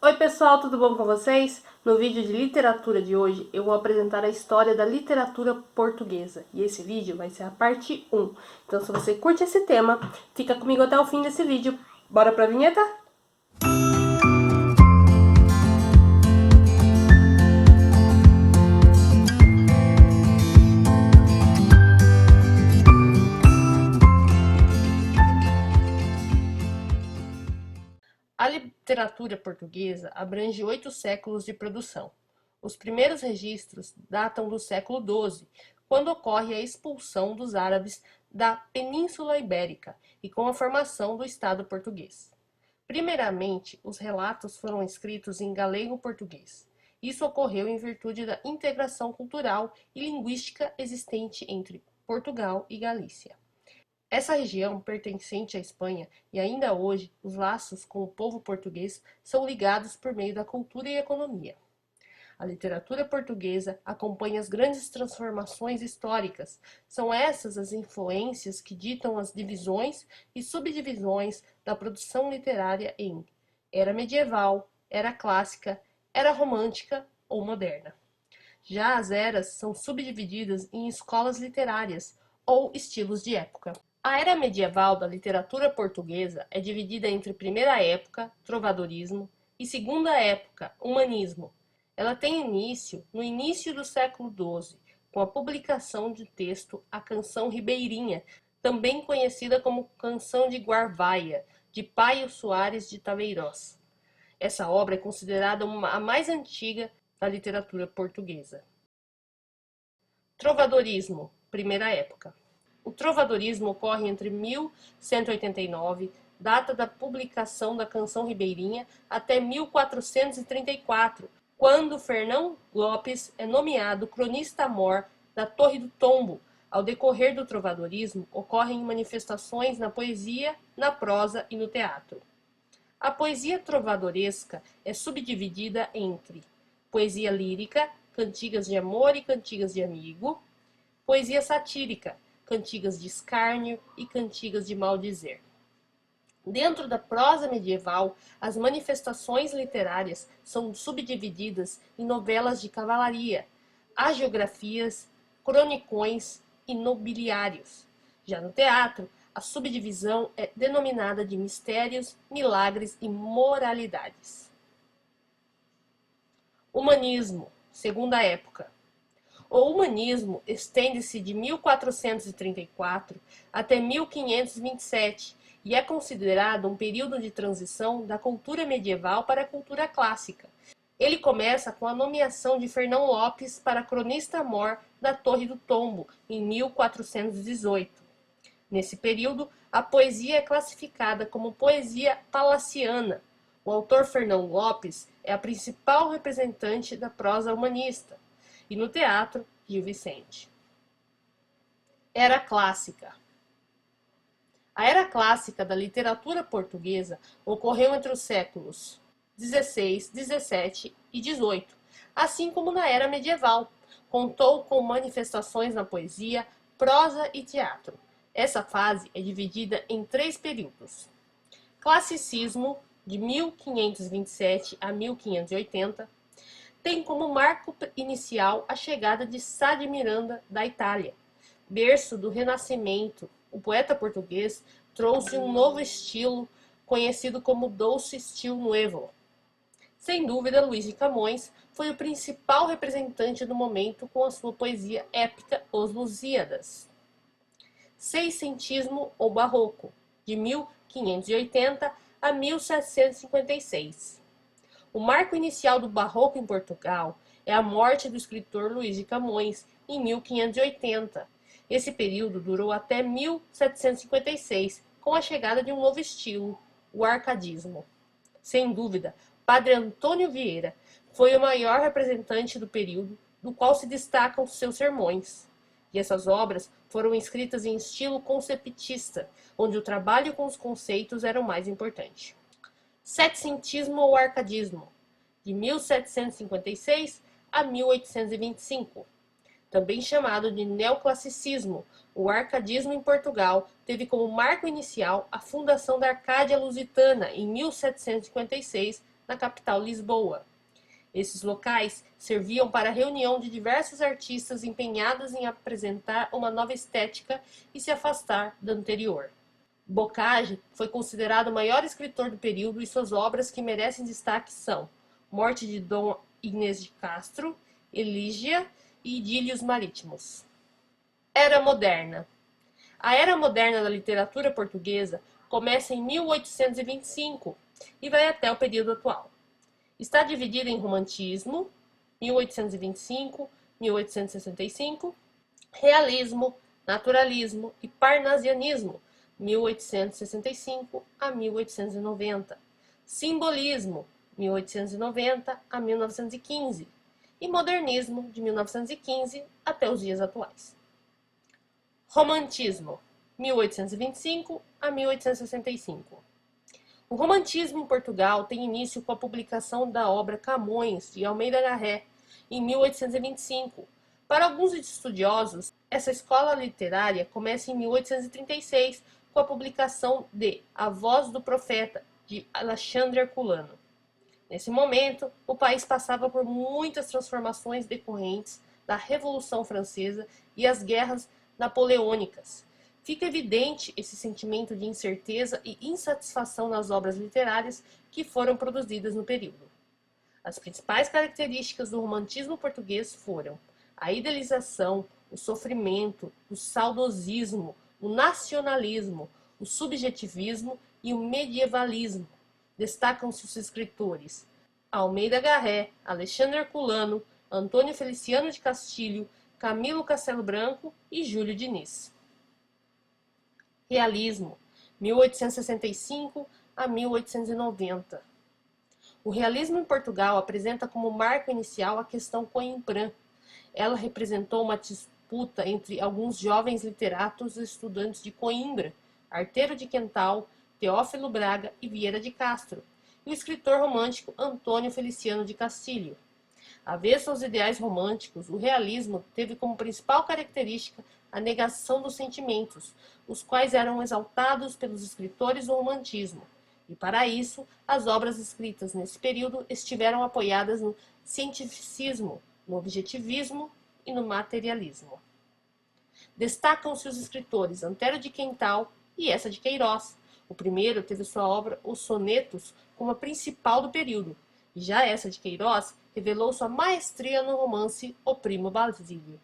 Oi pessoal, tudo bom com vocês? No vídeo de literatura de hoje eu vou apresentar a história da literatura portuguesa. E esse vídeo vai ser a parte 1. Então se você curte esse tema, fica comigo até o fim desse vídeo. Bora pra vinheta? A literatura portuguesa abrange 8 séculos de produção. Os primeiros registros datam do século XII, quando ocorre a expulsão dos árabes da Península Ibérica e com a formação do Estado português. Primeiramente, os relatos foram escritos em galego-português. Isso ocorreu em virtude da integração cultural e linguística existente entre Portugal e Galícia. Essa região, pertencente à Espanha, e ainda hoje, os laços com o povo português são ligados por meio da cultura e economia. A literatura portuguesa acompanha as grandes transformações históricas. São essas as influências que ditam as divisões e subdivisões da produção literária em era medieval, era clássica, era romântica ou moderna. Já as eras são subdivididas em escolas literárias ou estilos de época. A era medieval da literatura portuguesa é dividida entre primeira época, trovadorismo, e segunda época, humanismo. Ela tem início no início do século XII, com a publicação de texto A Canção Ribeirinha, também conhecida como Canção de Guarvaia, de Paio Soares de Taveirós. Essa obra é considerada a mais antiga da literatura portuguesa. Trovadorismo, primeira época. O trovadorismo ocorre entre 1189, data da publicação da Canção Ribeirinha, até 1434, quando Fernão Lopes é nomeado cronista-mor da Torre do Tombo. Ao decorrer do trovadorismo, ocorrem manifestações na poesia, na prosa e no teatro. A poesia trovadoresca é subdividida entre poesia lírica, cantigas de amor e cantigas de amigo, poesia satírica, cantigas de escárnio e cantigas de maldizer. Dentro da prosa medieval, as manifestações literárias são subdivididas em novelas de cavalaria, hagiografias, cronicões e nobiliários. Já no teatro, a subdivisão é denominada de mistérios, milagres e moralidades. Humanismo, segunda época. O humanismo estende-se de 1434 até 1527 e é considerado um período de transição da cultura medieval para a cultura clássica. Ele começa com a nomeação de Fernão Lopes para cronista-mor da Torre do Tombo, em 1418. Nesse período, a poesia é classificada como poesia palaciana. O autor Fernão Lopes é a principal representante da prosa humanista. E no teatro, Gil Vicente. Era clássica. A era clássica da literatura portuguesa ocorreu entre os séculos XVI, XVII e XVIII, assim como na era medieval. Contou com manifestações na poesia, prosa e teatro. Essa fase é dividida em 3 períodos. Classicismo, de 1527 a 1580, tem como marco inicial a chegada de Sá de Miranda da Itália. Berço do Renascimento, o poeta português trouxe um novo estilo conhecido como Doce Stil Nuevo. Sem dúvida, Luís de Camões foi o principal representante do momento com a sua poesia épica Os Lusíadas. Seiscentismo ou Barroco, de 1580 a 1756. O marco inicial do Barroco em Portugal é a morte do escritor Luís de Camões, em 1580. Esse período durou até 1756, com a chegada de um novo estilo, o arcadismo. Sem dúvida, Padre Antônio Vieira foi o maior representante do período, do qual se destacam seus sermões. E essas obras foram escritas em estilo conceptista, onde o trabalho com os conceitos era o mais importante. Setecentismo ou arcadismo, de 1756 a 1825. Também chamado de neoclassicismo, o arcadismo em Portugal teve como marco inicial a fundação da Arcádia Lusitana em 1756 na capital Lisboa. Esses locais serviam para a reunião de diversos artistas empenhados em apresentar uma nova estética e se afastar da anterior. Bocage foi considerado o maior escritor do período e suas obras que merecem destaque são Morte de Dom Inês de Castro, Elígia e Idílios Marítimos. Era moderna. A era moderna da literatura portuguesa começa em 1825 e vai até o período atual. Está dividida em romantismo, 1825-1865, realismo, naturalismo e parnasianismo, 1865 a 1890, simbolismo, 1890 a 1915, e modernismo, de 1915 até os dias atuais. Romantismo, 1825 a 1865. O romantismo em Portugal tem início com a publicação da obra Camões, de Almeida Garré, em 1825. Para alguns estudiosos, essa escola literária começa em 1836, com a publicação de A Voz do Profeta, de Alexandre Herculano. Nesse momento, o país passava por muitas transformações decorrentes da Revolução Francesa e as guerras napoleônicas. Fica evidente esse sentimento de incerteza e insatisfação nas obras literárias que foram produzidas no período. As principais características do romantismo português foram a idealização, o sofrimento, o saudosismo, o nacionalismo, o subjetivismo e o medievalismo. Destacam-se os escritores Almeida Garré, Alexandre Herculano, Antônio Feliciano de Castilho, Camilo Castelo Branco e Júlio Diniz. Realismo, 1865 a 1890. O realismo em Portugal apresenta como marco inicial a questão Coimbra. Ela representou uma disputa entre alguns jovens literatos e estudantes de Coimbra, Arteiro de Quental, Teófilo Braga e Vieira de Castro, e o escritor romântico Antônio Feliciano de Castilho. Avesso aos ideais românticos, o realismo teve como principal característica a negação dos sentimentos, os quais eram exaltados pelos escritores do romantismo, e para isso, as obras escritas nesse período estiveram apoiadas no cientificismo, no objetivismo e no materialismo. Destacam-se os escritores Antero de Quental e Eça de Queiroz. O primeiro teve sua obra Os Sonetos como a principal do período, e já Eça de Queiroz revelou sua maestria no romance O Primo Basílio.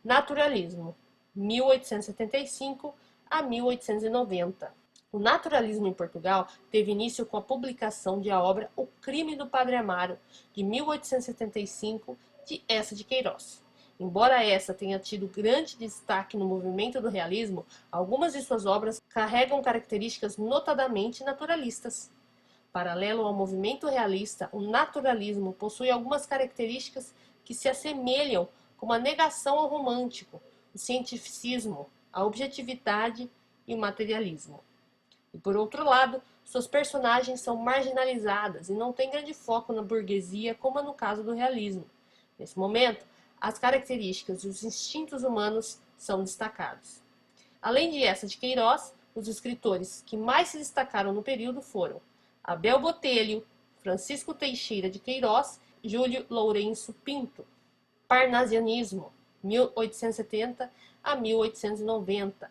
Naturalismo, 1875 a 1890. O naturalismo em Portugal teve início com a publicação de a obra O Crime do Padre Amaro, de 1875, de Eça de Queiroz. Embora essa tenha tido grande destaque no movimento do realismo, algumas de suas obras carregam características notadamente naturalistas. Paralelo ao movimento realista, o naturalismo possui algumas características que se assemelham, como a negação ao romântico, o cientificismo, a objetividade e o materialismo. E por outro lado, suas personagens são marginalizadas e não têm grande foco na burguesia, como é no caso do realismo. Nesse momento, as características e os instintos humanos são destacados. Além de Eça de Queiroz, os escritores que mais se destacaram no período foram Abel Botelho, Francisco Teixeira de Queiroz e Júlio Lourenço Pinto. Parnasianismo, 1870 a 1890.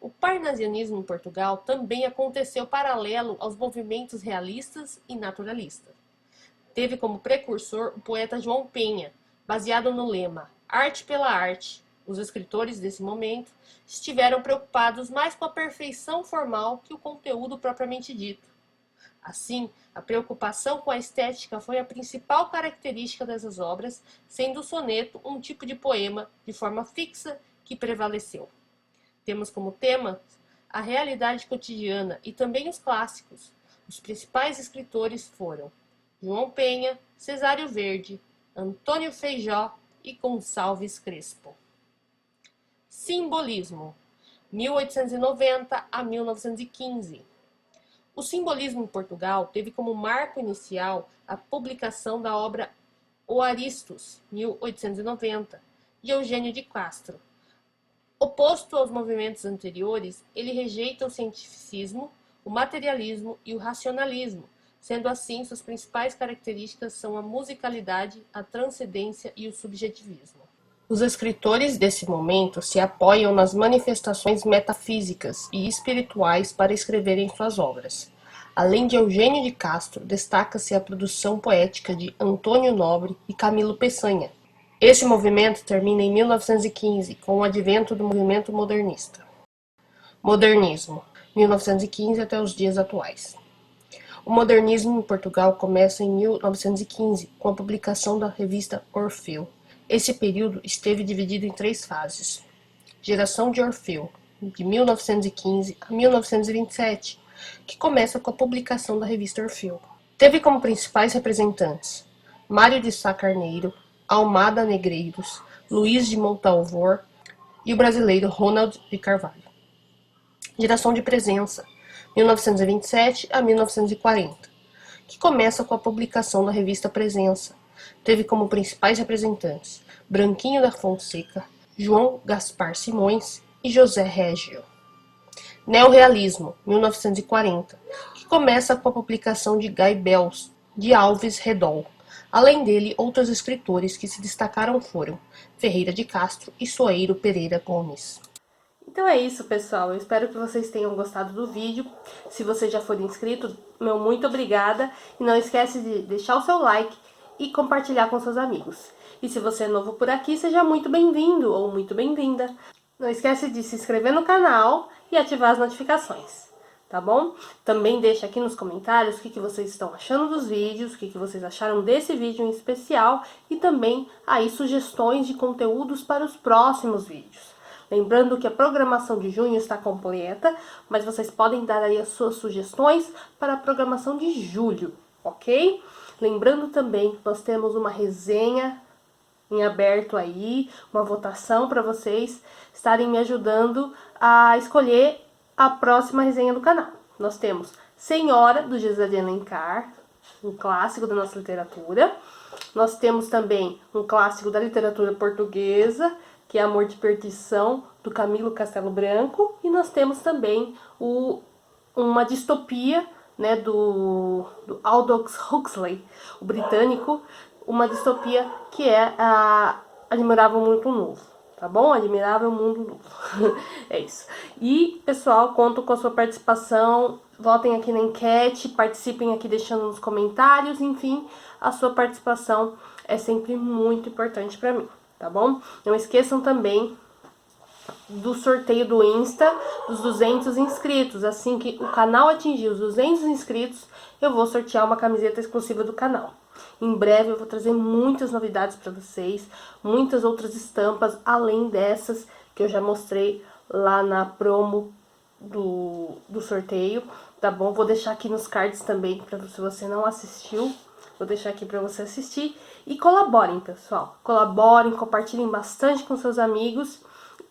O parnasianismo em Portugal também aconteceu paralelo aos movimentos realistas e naturalistas. Teve como precursor o poeta João Penha, baseado no lema Arte pela Arte. Os escritores desse momento estiveram preocupados mais com a perfeição formal que o conteúdo propriamente dito. Assim, a preocupação com a estética foi a principal característica dessas obras, sendo o soneto um tipo de poema de forma fixa que prevaleceu. Temos como tema a realidade cotidiana e também os clássicos. Os principais escritores foram João Penha, Cesário Verde, Antônio Feijó e Gonçalves Crespo. Simbolismo, 1890 a 1915. O simbolismo em Portugal teve como marco inicial a publicação da obra O Aristos, 1890, de Eugênio de Castro. Oposto aos movimentos anteriores, ele rejeita o cientificismo, o materialismo e o racionalismo, Sendo assim, suas principais características são a musicalidade, a transcendência e o subjetivismo. Os escritores desse momento se apoiam nas manifestações metafísicas e espirituais para escreverem suas obras. Além de Eugênio de Castro, destaca-se a produção poética de Antônio Nobre e Camilo Peçanha. Esse movimento termina em 1915, com o advento do movimento modernista. Modernismo, 1915 até os dias atuais. O modernismo em Portugal começa em 1915, com a publicação da revista Orfeu. Esse período esteve dividido em 3 fases. Geração de Orfeu, de 1915 a 1927, que começa com a publicação da revista Orfeu. Teve como principais representantes Mário de Sá Carneiro, Almada Negreiros, Luís de Montalvor e o brasileiro Ronald de Carvalho. Geração de Presença, 1927 a 1940, que começa com a publicação da revista Presença. Teve como principais representantes Branquinho da Fonseca, João Gaspar Simões e José Régio. Neorrealismo, 1940, que começa com a publicação de Gai Bels, de Alves Redol. Além dele, outros escritores que se destacaram foram Ferreira de Castro e Soeiro Pereira Gomes. Então é isso, pessoal. Eu espero que vocês tenham gostado do vídeo. Se você já for inscrito, meu muito obrigada. E não esquece de deixar o seu like e compartilhar com seus amigos. E se você é novo por aqui, seja muito bem-vindo ou muito bem-vinda. Não esquece de se inscrever no canal e ativar as notificações, tá bom? Também deixa aqui nos comentários o que vocês estão achando dos vídeos, o que vocês acharam desse vídeo em especial e também aí sugestões de conteúdos para os próximos vídeos. Lembrando que a programação de junho está completa, mas vocês podem dar aí as suas sugestões para a programação de julho, ok? Lembrando também que nós temos uma resenha em aberto aí, uma votação para vocês estarem me ajudando a escolher a próxima resenha do canal. Nós temos Senhora, do José de Alencar, um clássico da nossa literatura. Nós temos também um clássico da literatura portuguesa, que é Amor de Perdição, do Camilo Castelo Branco. E nós temos também uma distopia, né, do Aldous Huxley, o britânico, uma distopia que é a Admirável Mundo Novo, tá bom? Admirável Mundo Novo. É isso. E, pessoal, conto com a sua participação. Votem aqui na enquete, participem aqui deixando nos comentários. Enfim, a sua participação é sempre muito importante pra mim, tá bom? Não esqueçam também do sorteio do Insta dos 200 inscritos. Assim que o canal atingir os 200 inscritos, eu vou sortear uma camiseta exclusiva do canal. Em breve eu vou trazer muitas novidades para vocês, muitas outras estampas, além dessas que eu já mostrei lá na promo do sorteio, tá bom? Vou deixar aqui nos cards também, se você não assistiu, vou deixar aqui para você assistir. E colaborem, pessoal, colaborem, compartilhem bastante com seus amigos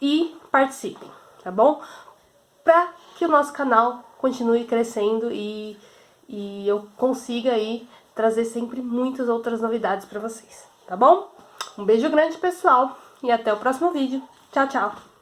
e participem, tá bom? Para que o nosso canal continue crescendo e eu consiga aí trazer sempre muitas outras novidades para vocês, tá bom? Um beijo grande, pessoal, e até o próximo vídeo. Tchau, tchau!